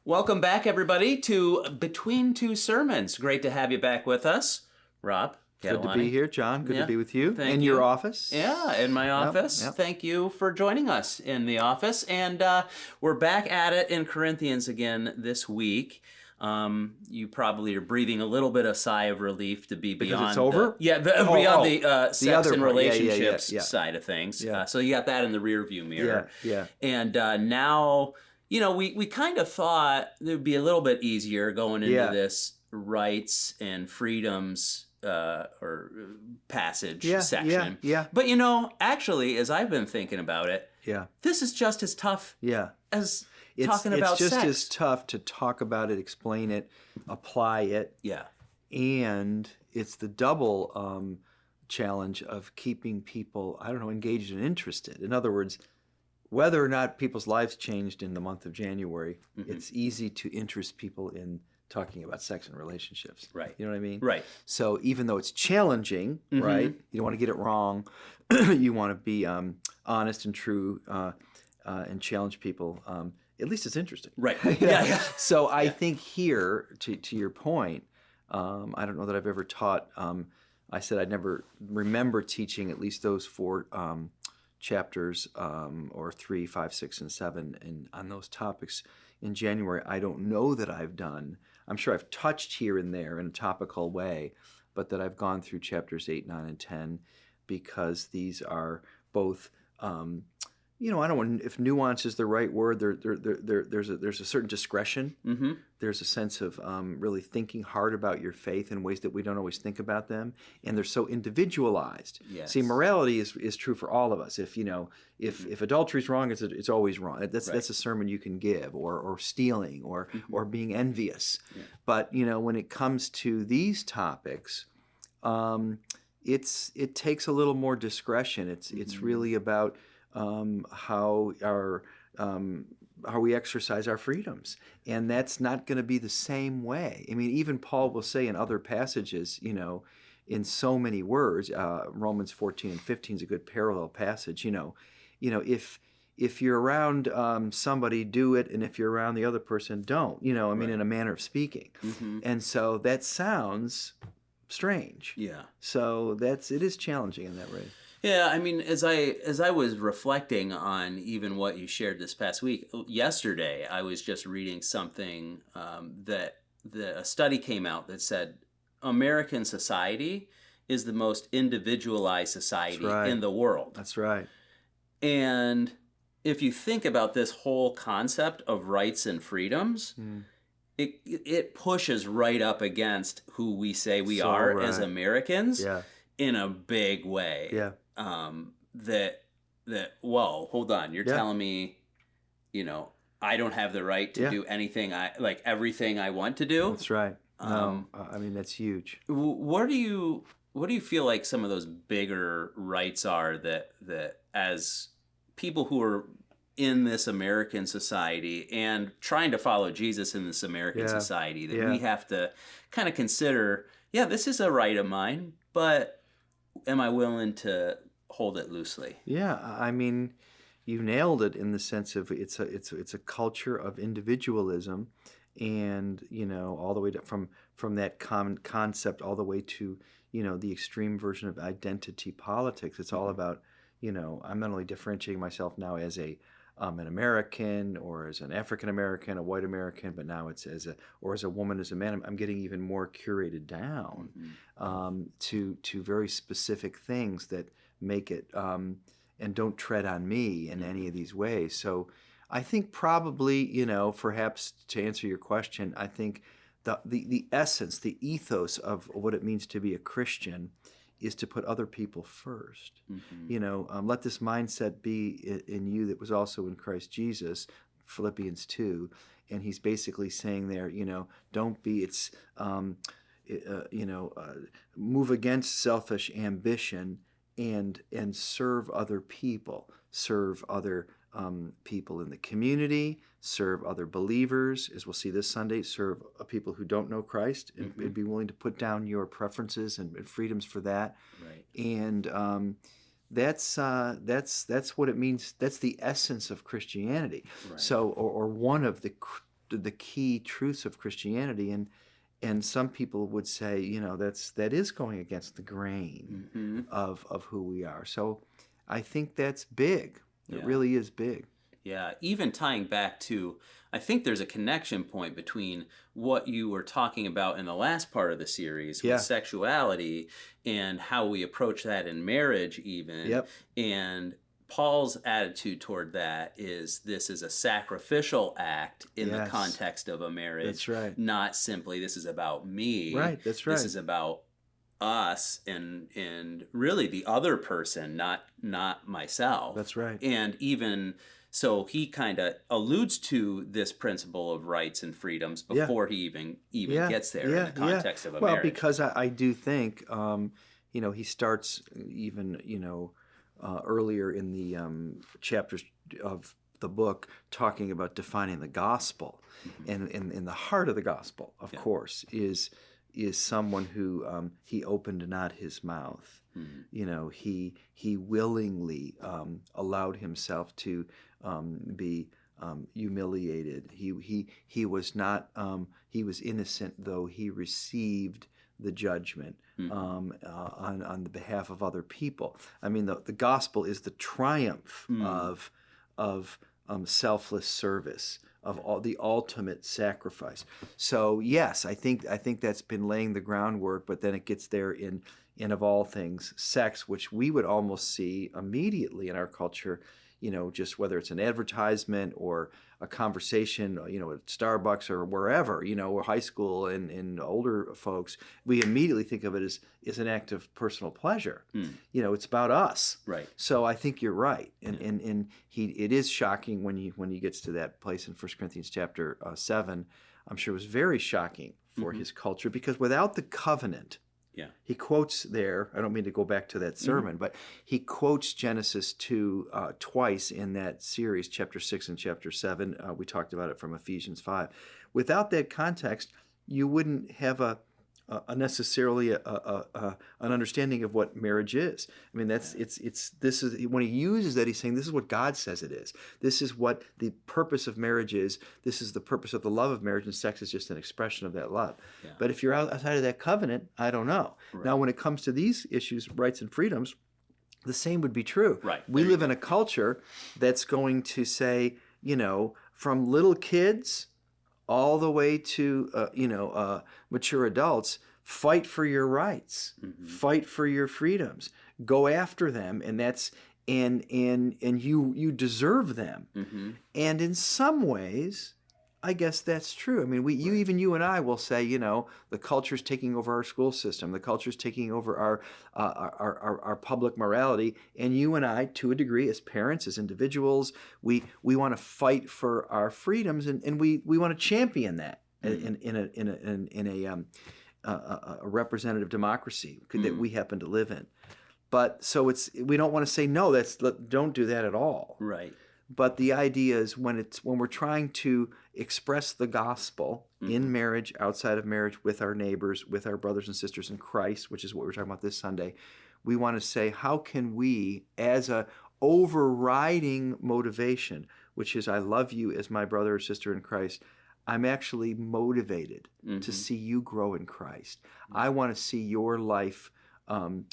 Welcome back, everybody, to Between Two Sermons. Great to have you back with us, Rob. Good to be here, John. Good to be with you. Thank in you. your office. Yeah, in my office. Yep. Thank you for joining us in the office. And we're back at it in Corinthians again this week. You probably are breathing a little bit of sigh of relief to be beyond it's over? beyond the sex other and part. relationships Yeah. side of things. Yeah. So you got that in the rearview mirror. Yeah. And now, we kind of thought it would be a little bit easier going into this rights and freedoms or passage section. Yeah. But actually, as I've been thinking about it, this is just as tough as talking about sex. It's just sex. as tough to talk about it, explain it, apply it. Yeah. And it's the double challenge of keeping people, engaged and interested. In other words, whether or not people's lives changed in the month of January, it's easy to interest people in talking about sex and relationships. Right. You know what I mean? Right. So even though it's challenging, right, you don't want to get it wrong. You want to be honest and true and challenge people. At least it's interesting. Right. Yeah. So I think here, to your point, I don't know that I've ever taught. I said I'd never remember teaching at least those four chapters or 3, 5, 6, and 7 and on those topics in January. I don't know that I've done. I'm sure I've touched here and there in a topical way, but that I've gone through chapters 8, 9, and 10 because these are both I don't know if nuance is the right word. There's a certain discretion. Mm-hmm. There's a sense of really thinking hard about your faith in ways that we don't always think about them, and they're so individualized. Yes. See, morality is true for all of us. If adultery is wrong, it's always wrong. That's a sermon you can give, or stealing, or being envious. Yeah. But when it comes to these topics, it takes a little more discretion. It's really about how we exercise our freedoms, and that's not going to be the same way. I mean, even Paul will say in other passages, in so many words, Romans 14 and 15 is a good parallel passage. If you're around somebody, do it, and if you're around the other person, don't. In a manner of speaking. Mm-hmm. And so that sounds strange. Yeah. So it is challenging in that way. Yeah, I mean, as I was reflecting on even what you shared this past week, yesterday I was just reading something that a study came out that said American society is the most individualized society in the world. That's right. And if you think about this whole concept of rights and freedoms, it pushes right up against who we say we are as Americans in a big way. Yeah. Whoa, hold on, you're telling me, I don't have the right to do anything everything I want to do? That's right. No, I mean, that's huge. What do you feel like some of those bigger rights are that as people who are in this American society and trying to follow Jesus in this American society that we have to kind of consider, this is a right of mine, but am I willing to hold it loosely? Yeah, I mean, you nailed it in the sense of it's a culture of individualism, and all the way from that common concept all the way to the extreme version of identity politics. It's all about I'm not only differentiating myself now as an American or as an African American, a white American, but now it's as a woman, as a man. I'm getting even more curated down to very specific things that make it and don't tread on me in any of these ways. So I think probably perhaps to answer your question, I think the essence, the ethos of what it means to be a Christian is to put other people first. Mm-hmm. Let this mindset be in you that was also in Christ Jesus, Philippians 2, and he's basically saying there, don't be, move against selfish ambition and serve other people, serve other people in the community, serve other believers, as we'll see this Sunday, serve people who don't know Christ, and be willing to put down your preferences and freedoms for that. Right. And that's what it means. That's the essence of Christianity. Right. So, or one of the the key truths of Christianity, and some people would say, that is going against the grain Mm-hmm. of who we are. So I think that's big. It Yeah. really is big. Yeah, even tying back to, I think there's a connection point between what you were talking about in the last part of the series Yeah. with sexuality and how we approach that in marriage even. Yep. And Paul's attitude toward that is this is a sacrificial act in the Yes. context of a marriage. That's right. Not simply this is about me. Right, that's right. This is about us and really the other person, not myself. That's right. And even so, he kind of alludes to this principle of rights and freedoms before he even gets there in the context of a marriage. Well, because I do think, he starts even, earlier in the chapters of the book talking about defining the gospel. And in the heart of the gospel, of course, is someone who he opened not his mouth. He willingly allowed himself to be humiliated. He was not he was innocent, though he received the judgment on the behalf of other people. I mean, the gospel is the triumph of selfless service, of all the ultimate sacrifice. So yes, I think that's been laying the groundwork, but then it gets there in of all things, sex, which we would almost see immediately in our culture, just whether it's an advertisement or a conversation, at Starbucks or wherever, or high school and older folks, we immediately think of it as an act of personal pleasure. It's about us. Right. So I think you're right, and it is shocking when he gets to that place in 1 Corinthians chapter 7. I'm sure it was very shocking for his culture, because without the covenant. Yeah. He quotes there, I don't mean to go back to that sermon, but he quotes Genesis 2 twice in that series, chapter 6 and chapter 7. We talked about it from Ephesians 5. Without that context, you wouldn't have necessarily an understanding of what marriage is. I mean, this is when he uses that, he's saying this is what God says it is. This is what the purpose of marriage is. This is the purpose of the love of marriage, and sex is just an expression of that love. Yeah. But if you're outside of that covenant, I don't know. Right. Now, when it comes to these issues, rights and freedoms, the same would be true. Right. We live in a culture that's going to say, from little kids all the way to mature adults, fight for your rights, fight for your freedoms, go after them, and that's and you deserve them. And in some ways, I guess that's true. I mean, you and I will say, the culture's taking over our school system, the culture's taking over our public morality, and you and I, to a degree, as parents, as individuals, we want to fight for our freedoms, and we want to champion that in a representative democracy that we happen to live in. But so we don't want to say no. Don't do that at all. Right. But the idea is when we're trying to express the gospel in marriage, outside of marriage, with our neighbors, with our brothers and sisters in Christ, which is what we're talking about this Sunday, we want to say, how can we, as a overriding motivation, which is I love you as my brother or sister in Christ, I'm actually motivated to see you grow in Christ. I want to see your life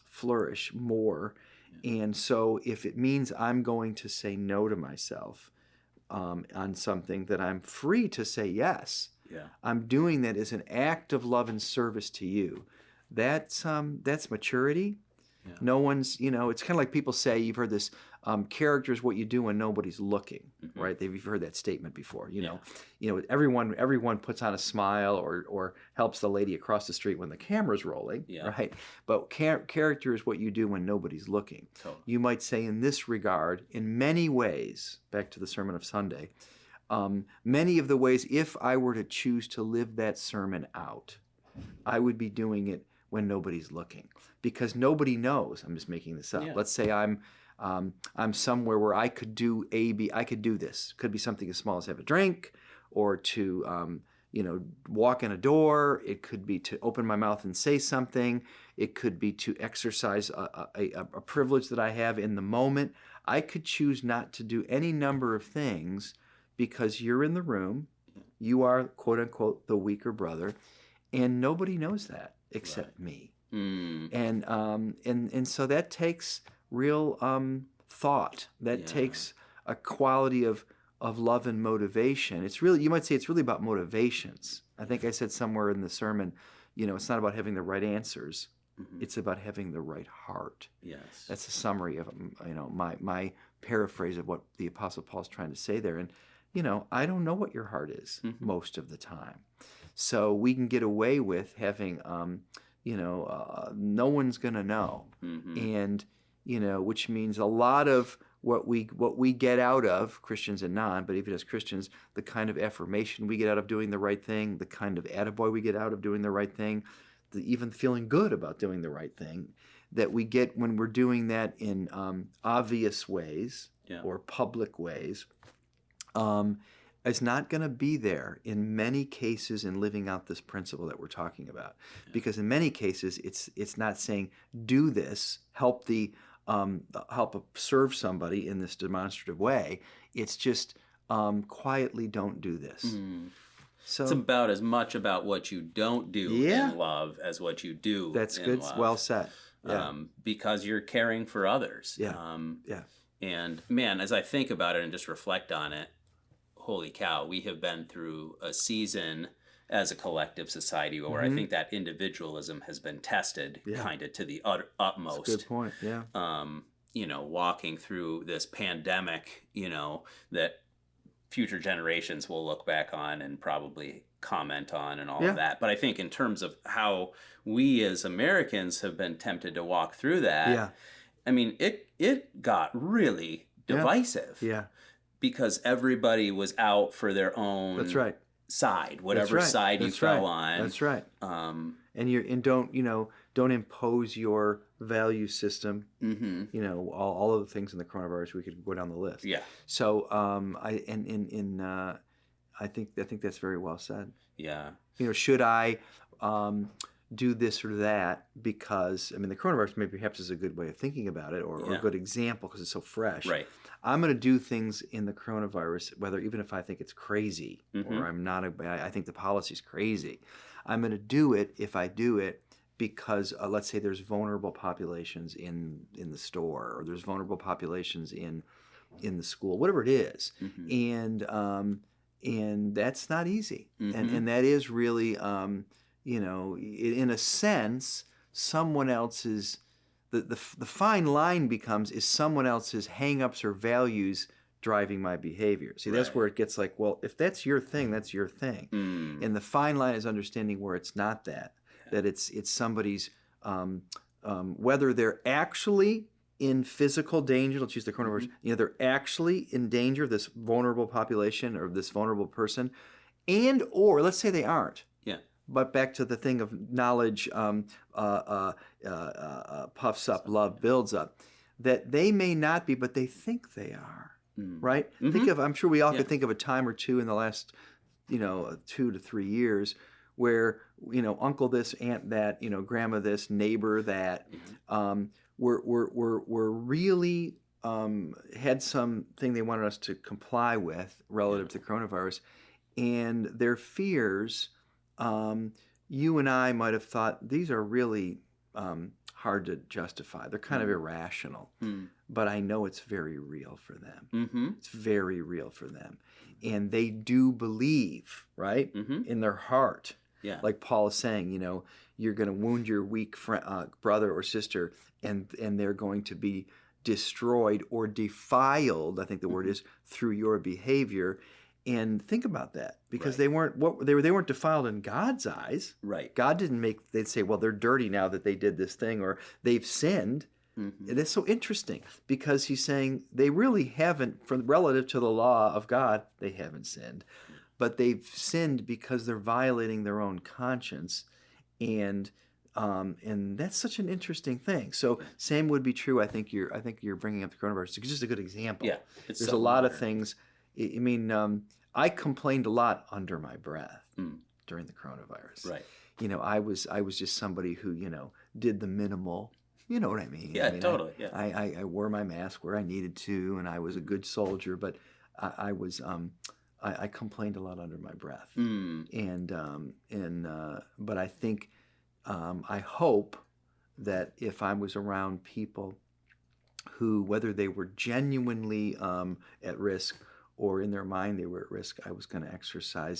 flourish more. And so if it means I'm going to say no to myself on something that I'm free to say yes, I'm doing that as an act of love and service to you. That's maturity. Yeah. No one's, it's kind of like people say, you've heard this, character is what you do when nobody's looking, right? You've heard that statement before, everyone puts on a smile or helps the lady across the street when the camera's rolling, right? But character is what you do when nobody's looking. Totally. You might say in this regard, in many ways, back to the sermon of Sunday, many of the ways, if I were to choose to live that sermon out, I would be doing it when nobody's looking, because nobody knows. I'm just making this up. Yeah. Let's say I'm somewhere where I could do I could do this. Could be something as small as have a drink, or to walk in a door. It could be to open my mouth and say something. It could be to exercise a privilege that I have in the moment. I could choose not to do any number of things because you're in the room. You are, quote unquote, the weaker brother, and nobody knows that except me. Mm. And so that takes real thought. That Yeah. takes a quality of love and motivation. It's really, you might say, it's really about motivations. I think I said somewhere in the sermon, it's not about having the right answers. Mhm. It's about having the right heart. Yes. That's a summary of my paraphrase of what the Apostle Paul's trying to say there. And I don't know what your heart is Mhm. most of the time, so we can get away with having no one's gonna know, Mhm. and which means a lot of what we get out of, Christians and non, but even as Christians, the kind of affirmation we get out of doing the right thing, the kind of attaboy we get out of doing the right thing, even feeling good about doing the right thing, that we get when we're doing that in obvious ways Yeah. or public ways, is not going to be there in many cases in living out this principle that we're talking about. Yeah. Because in many cases, it's not saying do this, help serve somebody in this demonstrative way. It's just quietly don't do this. Mm. So It's about as much about what you don't do Yeah. in love as what you do that's in good. love. Well said. Yeah. Because you're caring for others. Yeah. Yeah. And man, as I think about it and just reflect on it, holy cow, we have been through a season as a collective society where I think that individualism has been tested Yeah. kind of to the utmost. Good point. Yeah. Walking through this pandemic, that future generations will look back on and probably comment on and all Yeah. of that. But I think in terms of how we as Americans have been tempted to walk through that, Yeah. I mean, it got really divisive. Yeah. Because everybody was out for their own That's right. side, whatever side you fell on. That's right. And don't impose your value system. Mm-hmm. All of the things in the coronavirus, we could go down the list. Yeah. So I think that's very well said. Yeah. Should I do this or that? Because the coronavirus maybe perhaps is a good way of thinking about it, or a good example because it's so fresh. Right. I'm going to do things in the coronavirus, even if I think it's crazy, Mm-hmm. or I'm not. I think the policy's crazy. I'm going to do it if I do it because let's say there's vulnerable populations in the store, or there's vulnerable populations in the school, whatever it is, Mm-hmm. and that's not easy, Mm-hmm. and that is really in a sense someone else's. The fine line becomes, is someone else's hang-ups or values driving my behavior. See, that's Right. where it gets like, well, if that's your thing, that's your thing. Mm. And the fine line is understanding where it's not that it's somebody's, whether they're actually in physical danger, let's use the coronavirus, they're actually in danger of this vulnerable population or this vulnerable person, or let's say they aren't. Yeah. But back to the thing of knowledge puffs up, love builds up. That they may not be, but they think they are, right? Mm-hmm. I'm sure we all could think of a time or two in the last, 2 to 3 years where, uncle this, aunt that, grandma this, neighbor that, were really had something they wanted us to comply with relative to coronavirus, and their fears. You and I might have thought these are really hard to justify. They're kind of irrational, but I know it's very real for them. Mm-hmm. It's very real for them, and they do believe, right, in their heart. Yeah. Like Paul is saying, you're going to wound your weak brother or sister, and they're going to be destroyed or defiled. I think the word is through your behavior. And think about that, because they weren't defiled in God's eyes. Right. God didn't they'd say, well, they're dirty now that they did this thing, or they've sinned. Mm-hmm. And it's so interesting because he's saying they really haven't, relative to the law of God, they haven't sinned. But they've sinned because they're violating their own conscience. And that's such an interesting thing. So same would be true. I think you're bringing up the coronavirus. It's just a good example. Yeah. There's a lot of things. I complained a lot under my breath during the coronavirus. Right. I was just somebody who, did the minimal. You know what I mean? Yeah, totally. Yeah. I wore my mask where I needed to, and I was a good soldier, but I was I complained a lot under my breath, Mm, but I think I hope that if I was around people who, whether they were genuinely at risk or in their mind they were at risk, I was going to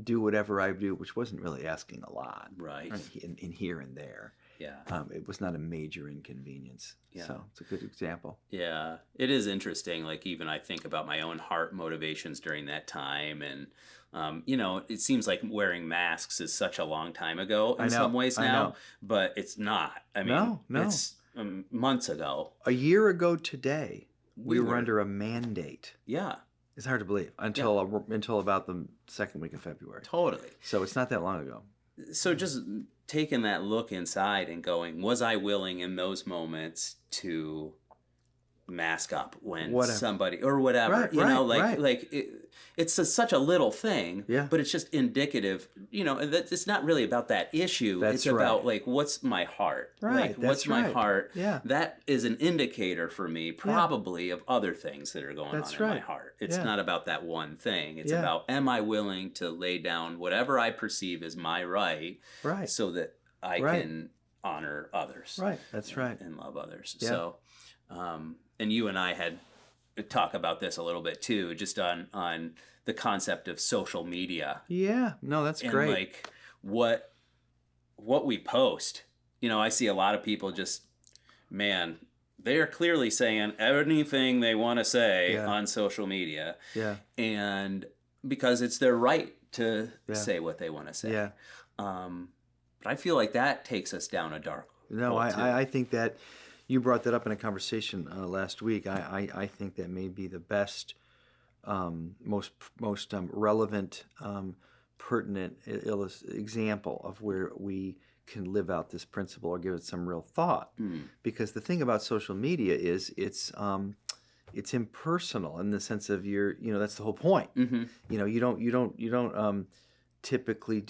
do whatever I do, which wasn't really asking a lot, right. in here and there. Yeah. It was not a major inconvenience. Yeah. So it's a good example. Yeah. It is interesting. Like, even I think about my own heart motivations during that time. And, it seems like wearing masks is such a long time ago in some ways I now, know. but it's not. I mean, No. it's months ago. A year ago today, we were were- under a mandate. Yeah, It's hard to believe until about the second week of February. totally. So it's not that long ago. So just taking that look inside and going, was I willing in those moments to mask up when Whatever. somebody or whatever, Right. it's such a little thing, Yeah. but it's just indicative, that it's not really about that issue. That's it's about right. what's my heart, Right, what's that's my right. heart. Yeah. That is an indicator for me, probably, of other things that are going That's on in my right. heart. It's Yeah. not about that one thing. It's Yeah. about, am I willing to lay down whatever I perceive as my right, Right. so that I Right. can honor others, Right. That's right. and love others. Yeah. So, and you and I had talk about this a little bit too, just on the concept of social media. Yeah. No, that's And great. like what we post. I see a lot of people just, man, they're clearly saying anything they want to say Yeah. on social media, Yeah. and because it's their right to Yeah. say what they want to say. Yeah. But I feel like that takes us down a dark No, hole, too. I think that you brought that up in a conversation last week. I think that may be the best, most relevant, pertinent example of where we can live out this principle or give it some real thought. Because the thing about social media is it's impersonal in the sense of that's the whole point. Mm-hmm. You don't typically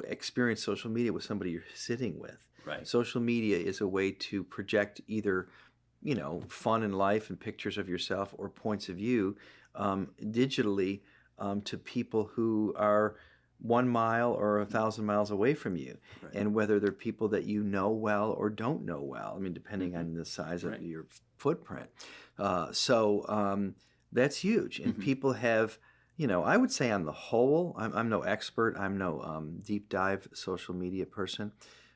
experience social media with somebody you're sitting with. Right. Social media is a way to project either, fun in life and pictures of yourself or points of view digitally to people who are 1 mile or 1,000 miles away from you. Right. And whether they're people that you know well or don't know well, I mean, depending on the size Right. of your footprint. So that's huge. And people have, I would say on the whole, I'm no expert, I'm no deep dive social media person,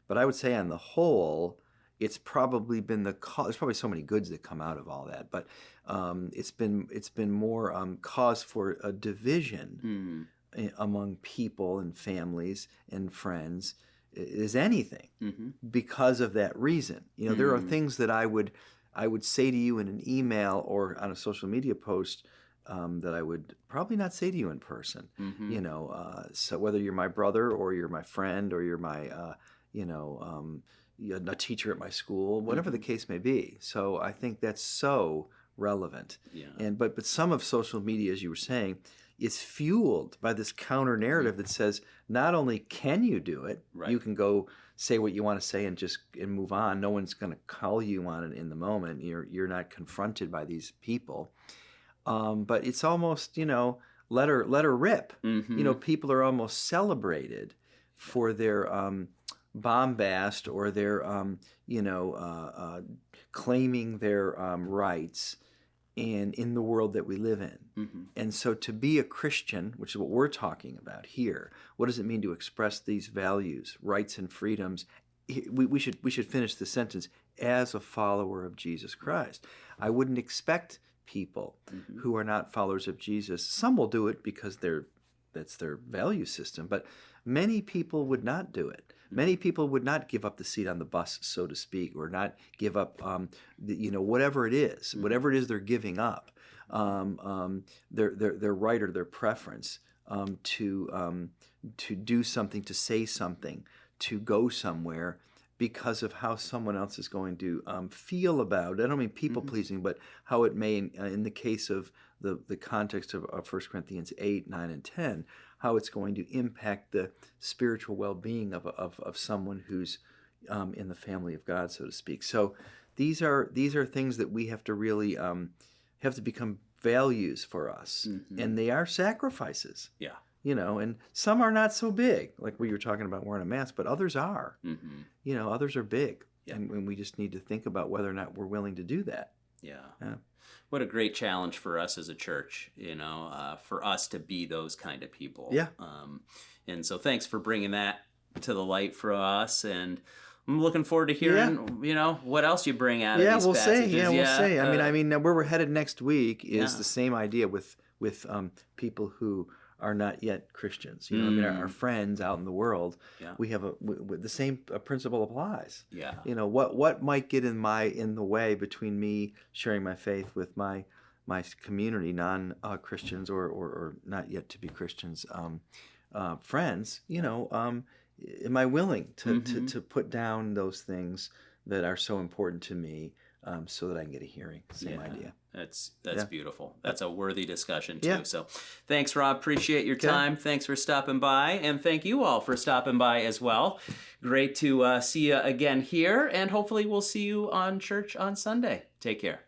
but I would say on the whole, it's probably been there's probably so many goods that come out of all that, but it's been more cause for a division among people and families and friends is anything because of that reason. There are things that I would say to you in an email or on a social media post that I would probably not say to you in person. So whether you're my brother or you're my friend or you're my a teacher at my school, whatever the case may be. So I think that's so relevant. Yeah. But some of social media, as you were saying, is fueled by this counter narrative that says not only can you do it, Right. you can go say what you want to say and move on. No one's going to call you on it in the moment. You're not confronted by these people. But it's almost let her rip. People are almost celebrated for their bombast or their claiming their rights and in the world that we live in. And so to be a Christian, which is what we're talking about here, what does it mean to express these values, rights and freedoms? We should finish the sentence, as a follower of Jesus Christ. I wouldn't expect people who are not followers of Jesus. Some will do it because that's their value system, but many people would not do it. Many people would not give up the seat on the bus, so to speak, or not give up, whatever it is, whatever it is they're giving up, their right or their preference to do something, to say something, to go somewhere because of how someone else is going to feel about it. I don't mean people pleasing, but how it may, in the case of the context of 1 Corinthians 8, 9, and 10, how it's going to impact the spiritual well-being of someone who's in the family of God, so to speak. So these are things that we have to really have to become values for us, Mhm. and they are sacrifices. Yeah. And some are not so big, like we were talking about wearing a mask, but others are. Mhm. Others are big, Yeah. and we just need to think about whether or not we're willing to do that. Yeah. Yeah. What a great challenge for us as a church, for us to be those kind of people. Yeah. And so thanks for bringing that to the light for us. And I'm looking forward to hearing, what else you bring out of these we'll passages. see. Yeah, we'll see. I mean, where we're headed next week is Yeah. the same idea with people who are not yet Christians. Our friends out in the world. Yeah. We have the same principle applies. Yeah. What might get in the way between me sharing my faith with my community, non Christians or not yet to be Christians, friends. Am I willing to put down those things that are so important to me, so that I can get a hearing? Same idea. That's Yeah. beautiful. That's a worthy discussion too. Yeah. So thanks, Rob. Appreciate your time. Thanks for stopping by. And thank you all for stopping by as well. Great to see you again here. And hopefully we'll see you on church on Sunday. Take care.